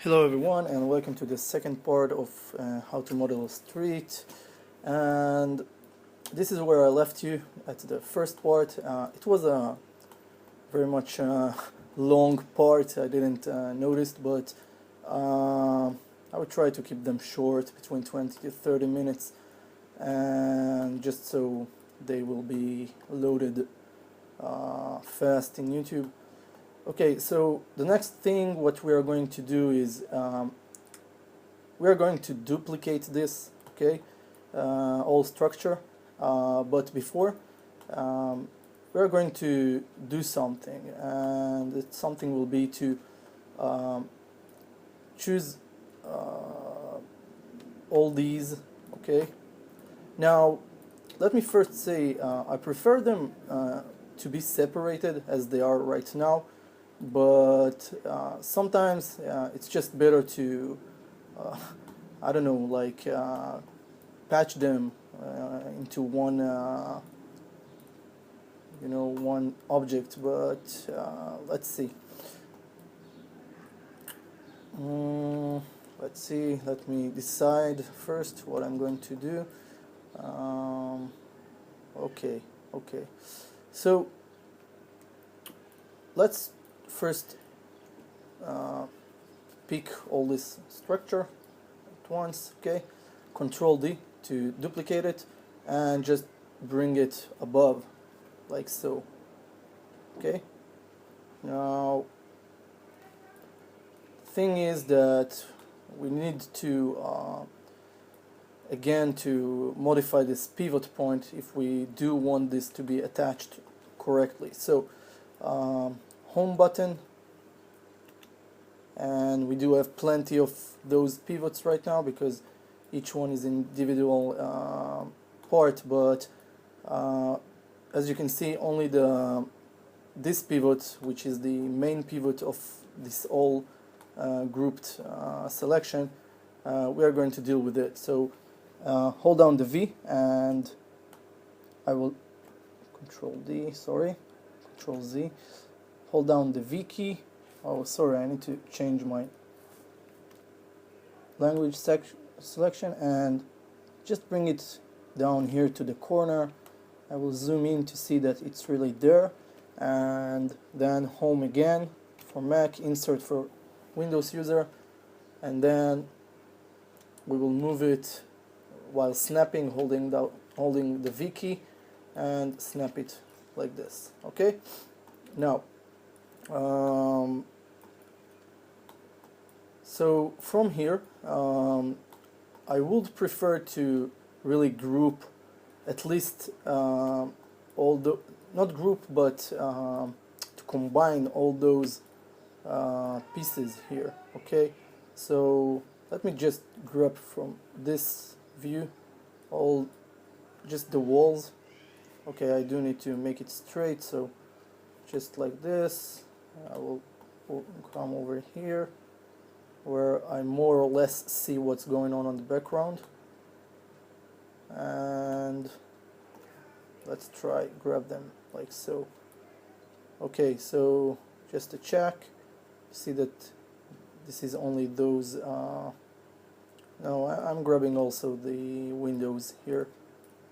Hello everyone and welcome to the second part of how to model a street, and this is where I left you at the first part. It was a very much long part. I didn't notice, but I would try to keep them short, between 20 to 30 minutes, and just so they will be loaded fast in YouTube. Okay, so the next thing what we are going to do is we are going to duplicate this, okay, all structure, but before we are going to do something, and that something will be to choose all these, okay. Now let me first say I prefer them to be separated as they are right now, but sometimes it's just better to I don't know, like patch them into one one object. But let's see. Let me decide first what I'm going to do. Okay, so let's first pick all this structure at once, okay. Control D to duplicate it and just bring it above, like so, okay. Now thing is that we need to again to modify this pivot point if we do want this to be attached correctly. So home button, and we do have plenty of those pivots right now because each one is individual part, but as you can see, only this pivot, which is the main pivot of this all grouped selection, we are going to deal with it. So hold down the V, and I will Control Z, hold down the V key. Oh, sorry, I need to change my language selection and just bring it down here to the corner. I will zoom in to see that it's really there, and then home again for Mac, insert for Windows user, and then we will move it while snapping, holding the V key, and snap it like this, okay. Now so from here I would prefer to really group at least all the, not group, but to combine all those pieces here, okay. So let me just grab from this view all just the walls. Okay, I do need to make it straight, so just like this. I will come over here where I more or less see what's going on the background, and let's try grab them like so. Okay, so just to check, see that this is only those no, I'm grabbing also the windows here,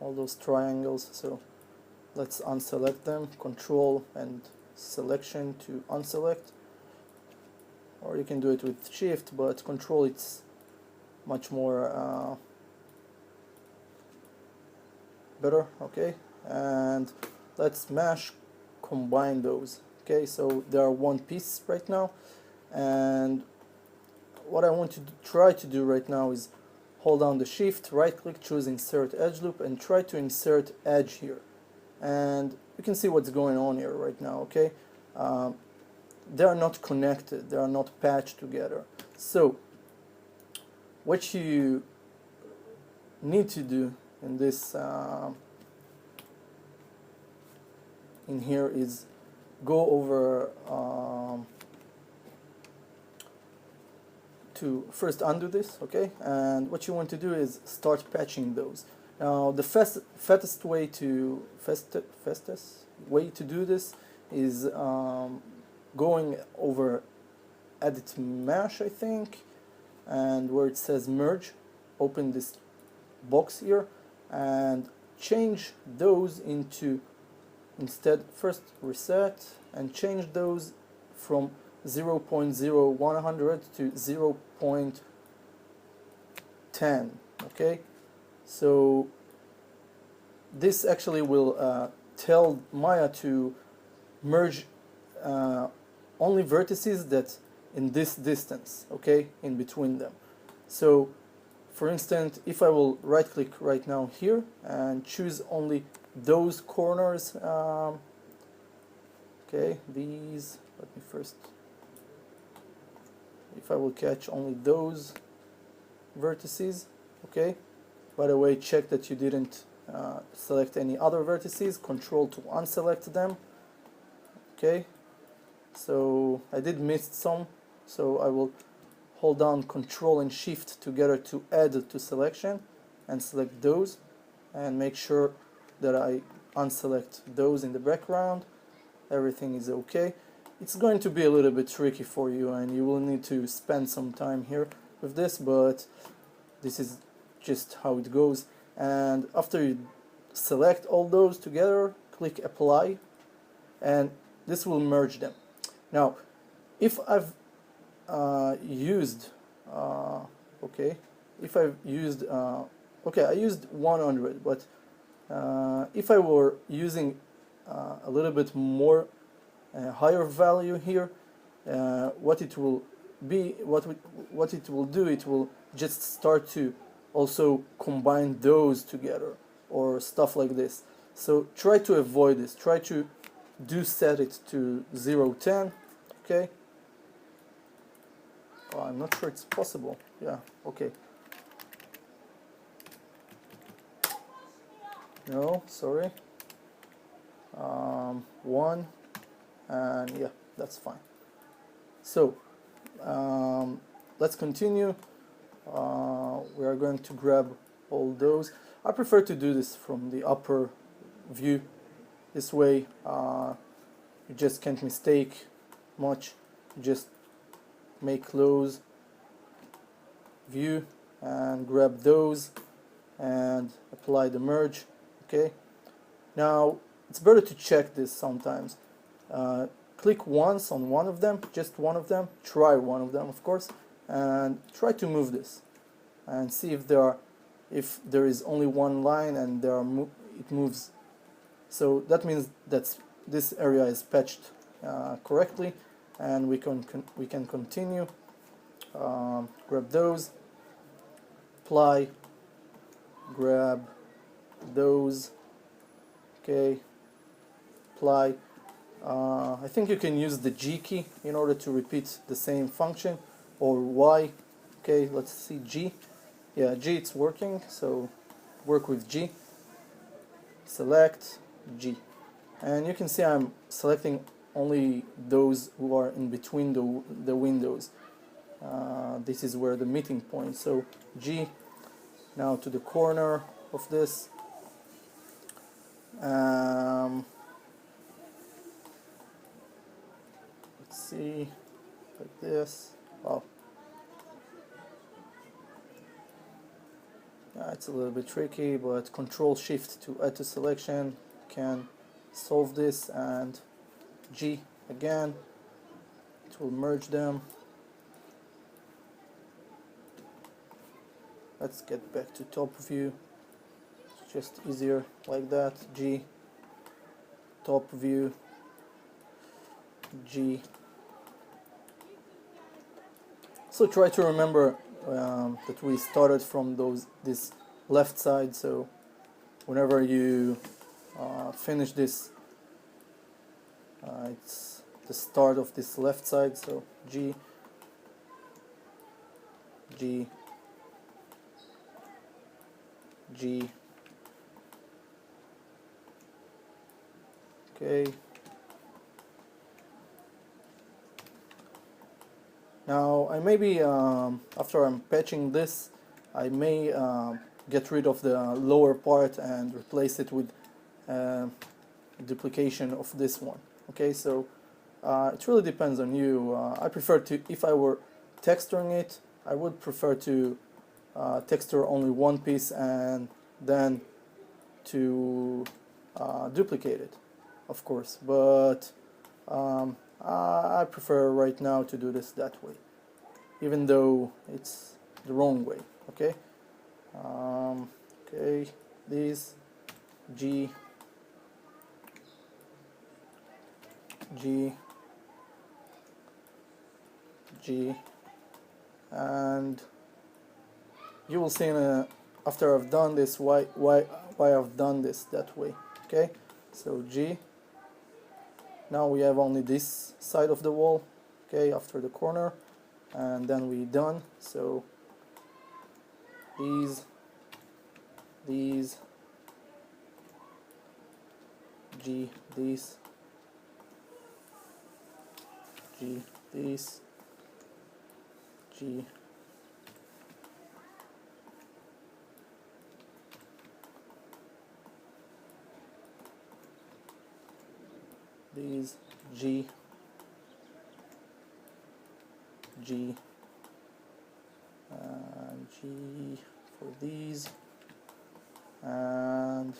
all those triangles. So let's unselect them, Control and Selection to unselect, or you can do it with Shift, but Control, it's much more better, okay. And let's combine those, okay. So they are one piece right now, and what I want to try to do right now is hold down the Shift, right click, choose Insert Edge Loop, and try to insert edge here, and you can see what's going on here right now, okay. They are not connected, they are not patched together. So what you need to do in this in here is go over to first undo this, okay, and what you want to do is start patching those. Now the fastest way to do this is going over edit mesh, I think, and where it says merge, open this box here and change those into, instead first reset and change those from 0.0100 to 0.10. Okay, so this actually will tell Maya to merge only vertices that in this distance, okay, in between them. So for instance, if I will right click right now here and choose only those corners, okay, these, let me first, if I will catch only those vertices, okay, by the way, check that you didn't select any other vertices, control to unselect them, okay, so I did miss some, so I will hold down control and shift together to add to selection and select those and make sure that I unselect those in the background. Everything is okay. It's going to be a little bit tricky for you and you will need to spend some time here with this, but this is just how it goes. And after you select all those together, click apply and this will merge them. Now if I've used okay, if I've used okay, I used 100, but if I were using a little bit more higher value here, what it will be, what it will do, it will just start to also combine those together or stuff like this. So try to avoid this. Try to set it to 0.10. Okay. Oh, I'm not sure it's possible. Yeah. Okay. No, sorry. 1, and yeah, that's fine. So let's continue. We are going to grab all those. I prefer to do this from the upper view. This way you just can't mistake much. You just make close view and grab those and apply the merge. Okay, now it's better to check this sometimes. Click once on one of them, just one of them, try one of them of course, and try to move this and see if there is only one line and it moves. So that means that this area is patched correctly, and we can continue. Grab those, apply, grab those, okay, apply. I think you can use the G key in order to repeat the same function, or Y. Okay, let's see G. Yeah, G, it's working, so work with G. Select G. And you can see I'm selecting only those who are in between the windows. This is where the meeting point. So G, now to the corner of this. Let's see, like this. Oh, it's a little bit tricky, but Control Shift to add to selection can solve this, and G again, it will merge them. Let's get back to top view. It's just easier like that. G, top view, G. So try to remember that we started from this left side, so whenever you finish this, it's the start of this left side, so G, G, G, okay. Now I maybe, after I'm patching this, I may get rid of the lower part and replace it with duplication of this one. Okay, so It really depends on you. I prefer to, if I were texturing it, I would prefer to texture only one piece and then to duplicate it, of course. But I prefer right now to do this that way, even though it's the wrong way. Okay. Okay. These G, G, G, and you will see after I've done this why I've done this that way. Okay, so G. Now we have only this side of the wall. Okay, after the corner, and then we done. So these, G, these, G, these, G, these, G, G, and G for these, and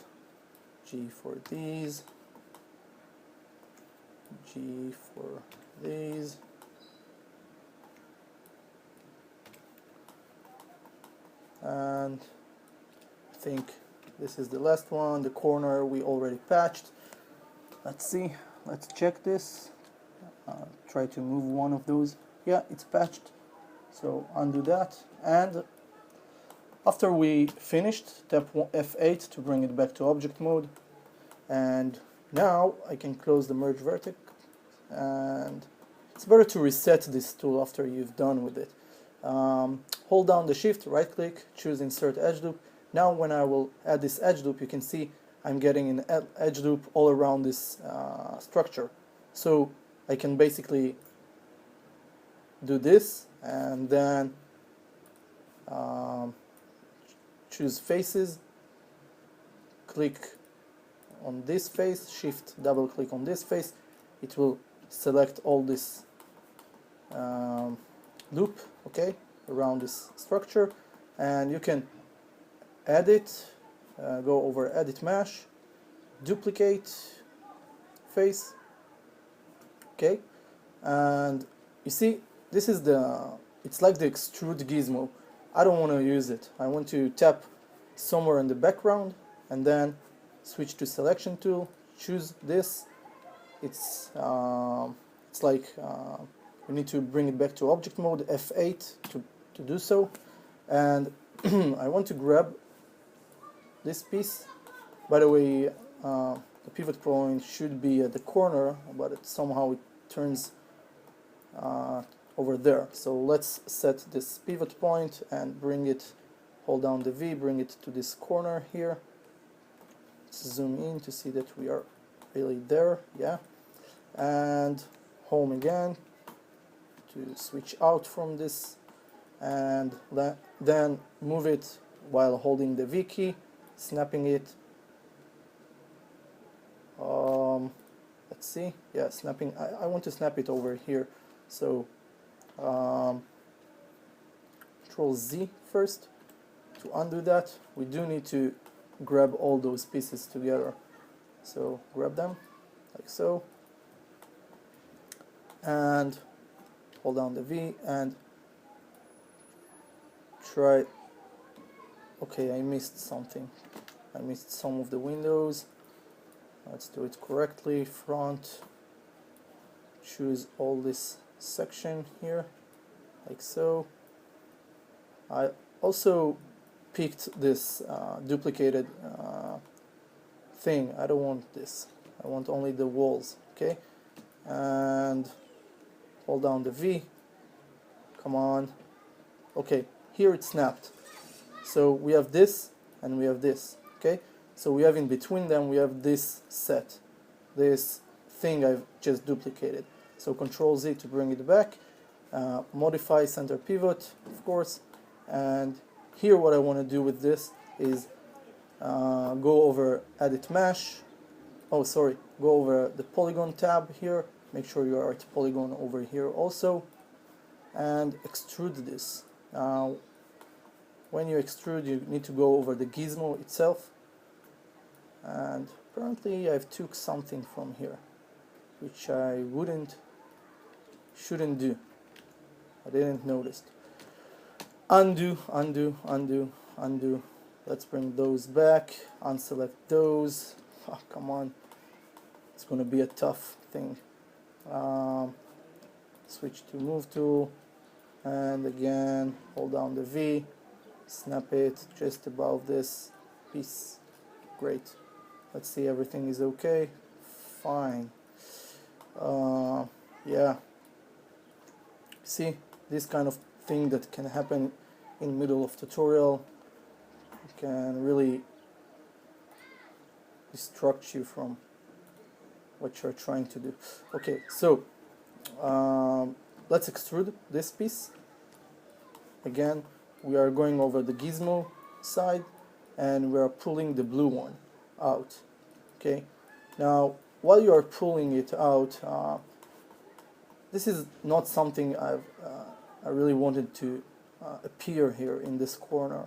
G for these, G for these, and I think this is the last one. The corner we already patched. Let's see, let's check this. Try to move one of those. Yeah, it's patched, so undo that. And after we finished, tap F8 to bring it back to object mode. And now I can close the merge vertex, and it's better to reset this tool after you've done with it. Hold down the shift, right click, choose insert edge loop. Now when I will add this edge loop, you can see I'm getting an edge loop all around this structure. So I can basically do this and then choose faces, click on this face, shift double click on this face. It will select all this loop, okay, around this structure, and you can edit, go over edit mesh, duplicate face, okay, and you see this is it's like the extrude gizmo. I don't want to use it. I want to tap somewhere in the background and then switch to selection tool, choose this. It's like we need to bring it back to object mode, F8 to do so. And I want to grab this piece. By the way, the pivot point should be at the corner, but somehow it turns over there. So let's set this pivot point and bring it, hold down the V, bring it to this corner here. Let's zoom in to see that we are really there, yeah. And home again to switch out from this, and then move it while holding the V key, snapping it. Let's see, yeah, snapping. I want to snap it over here, so Control Z first to undo that. We do need to grab all those pieces together, so grab them like so, and hold down the V and try. Okay, I missed something. I missed some of the windows. Let's do it correctly. Front, choose all this section here like so. I also picked this duplicated thing. I don't want this. I want only the walls, okay? And hold down the V. Come on. Okay, here it snapped. So we have this and we have this, okay? So we have in between them, we have this set, this thing I've just duplicated. So Control Z to bring it back, modify center pivot, of course, and here what I want to do with this is go over edit mesh, go over the polygon tab here, make sure you are at polygon over here also, and extrude this. Now when you extrude, you need to go over the gizmo itself, and apparently I've took something from here which I shouldn't do. I didn't notice. Undo, undo, undo, undo. Let's bring those back, unselect those. Oh, come on, it's gonna be a tough thing. Switch to move tool, and again hold down the V, snap it just above this piece. Great. Let's see, everything is okay. Fine. Yeah, see, this kind of thing that can happen in middle of tutorial can really distract you from what you're trying to do. Okay, so let's extrude this piece. Again, we are going over the gizmo side and we are pulling the blue one out. Okay, now while you are pulling it out, this is not something I really wanted to appear here in this corner,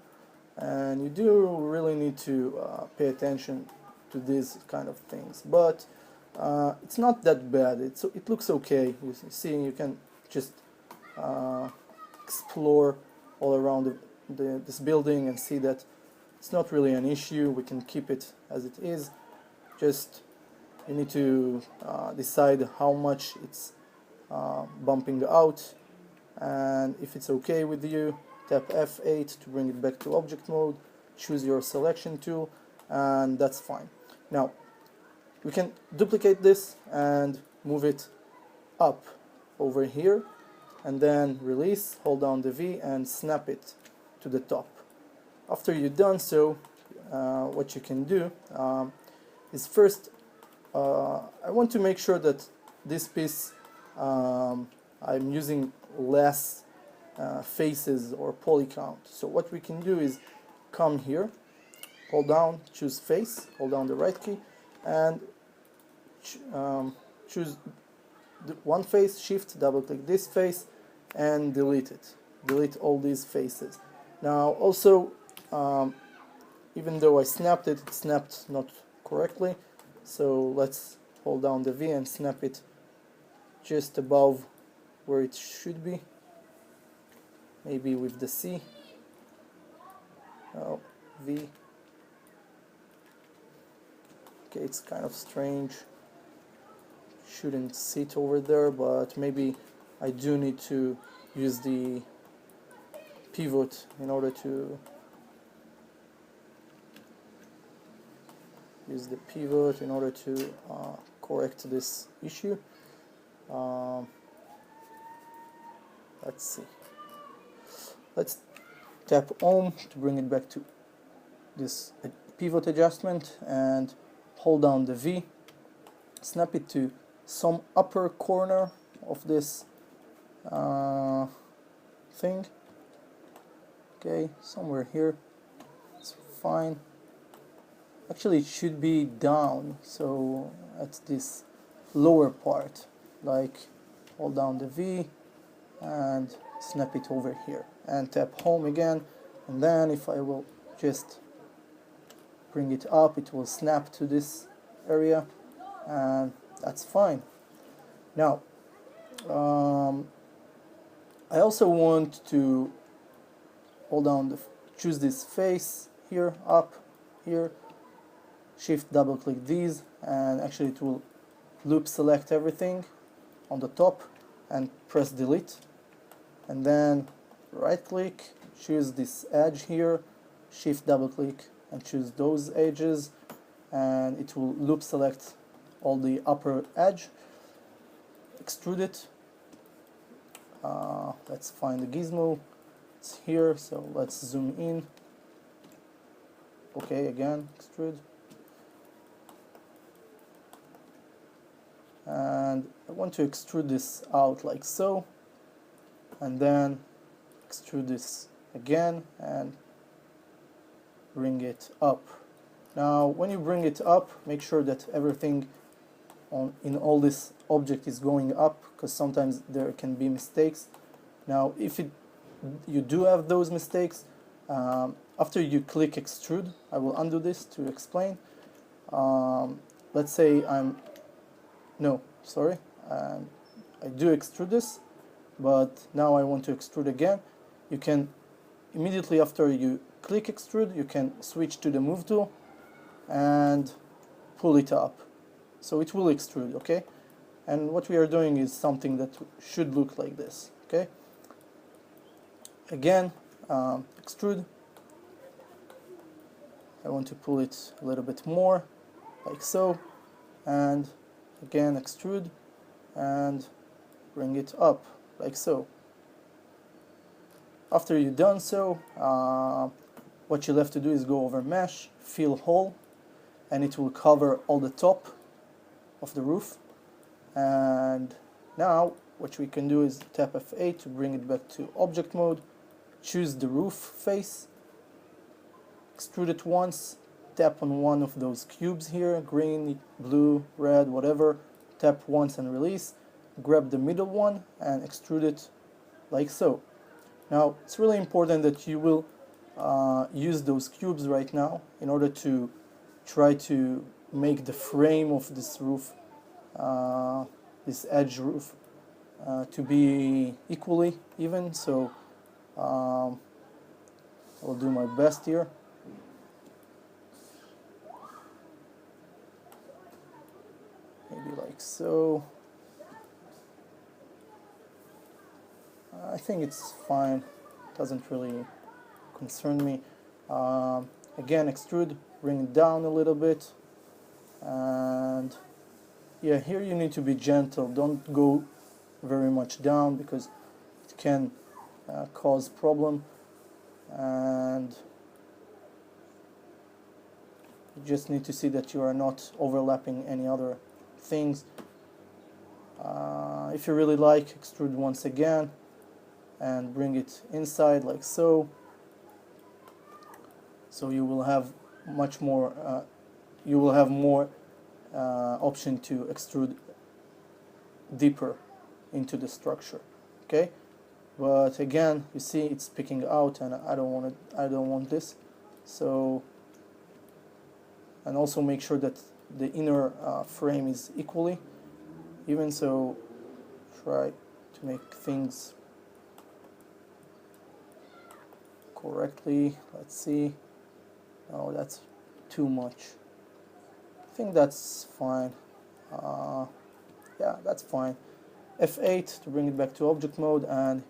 and you do really need to pay attention to these kind of things, but it's not that bad. It looks okay. You see, you can just explore all around this building and see that it's not really an issue. We can keep it as it is. Just you need to decide how much it's bumping out, and if it's okay with you, tap F8 to bring it back to object mode, choose your selection tool, and that's fine. Now we can duplicate this and move it up over here, and then release, hold down the V and snap it to the top. After you've done so, what you can do is first I want to make sure that this piece I'm using less faces or poly count. So what we can do is come here, hold down, choose face, hold down the right key, and choose one face, shift, double click this face, and delete it. Delete all these faces. Now also, even though I snapped it, it snapped not correctly. So let's hold down the V and snap it just above where it should be. Maybe with the C. Oh, V. Okay, it's kind of strange. Shouldn't sit over there, but maybe I do need to use the pivot in order to correct this issue. Let's see. Let's tap Home to bring it back to this pivot adjustment and hold down the V. Snap it to some upper corner of this thing. Okay, somewhere here. It's fine. Actually, it should be down, so at this lower part, like hold down the V and snap it over here and tap Home again, and then if I will just bring it up, it will snap to this area, and that's fine. Now I also want to hold down choose this face here, up here, shift double click these, and actually it will loop select everything on the top and press delete, and then right click, choose this edge here, shift double click and choose those edges, and it will loop select all the upper edge, extrude it. Let's find the gizmo, it's here, so let's zoom in. Okay, again extrude, and I want to extrude this out like so, and then extrude this again and bring it up. Now when you bring it up, make sure that everything in all this object is going up, because sometimes there can be mistakes. Now if you do have those mistakes, after you click extrude, I will undo this to explain. Let's say I do extrude this, but now I want to extrude again. You can immediately after you click extrude, you can switch to the move tool and pull it up, so it will extrude. Okay, and what we are doing is something that should look like this. Okay, again, extrude. I want to pull it a little bit more, like so, and again extrude and bring it up, like so. After you've done so, what you left to do is go over mesh, fill hole, and it will cover all the top of the roof. And now what we can do is tap F8 to bring it back to object mode, choose the roof face, extrude it once, tap on one of those cubes here, green, blue, red, whatever, tap once and release, grab the middle one and extrude it like so. Now it's really important that you will use those cubes right now in order to try to make the frame of this roof, this edge roof, to be equally even. So I'll do my best here. Maybe like so. I think it's fine, doesn't really concern me. Again, extrude, bring it down a little bit, and yeah, here you need to be gentle, don't go very much down because it can cause problem, and you just need to see that you are not overlapping any other things. If you really like, extrude once again and bring it inside like so. So you will have much more, option to extrude deeper into the structure. Okay, but again, you see it's picking out, and I don't want this. So, and also make sure that the inner frame is equally even. So try to make things correctly. Let's see. Oh, that's too much. I think that's fine. Yeah, that's fine. F8 to bring it back to object mode, and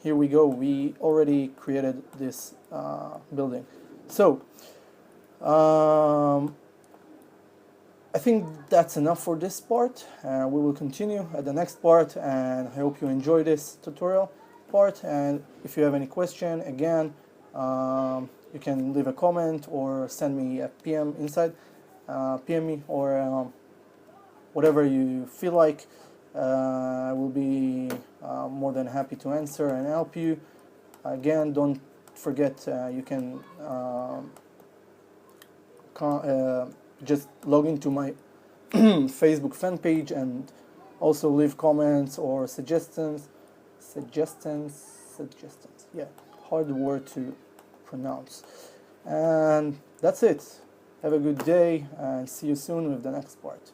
here we go. We already created this building. So I think that's enough for this part. We will continue at the next part, and I hope you enjoy this tutorial part. And if you have any question, again, you can leave a comment or send me a PM inside, PM me, or whatever you feel like. I will be more than happy to answer and help you. Again, don't forget, you can just log into my Facebook fan page and also leave comments or suggestions. Yeah, hard word to pronounce. And that's it. Have a good day and see you soon with the next part.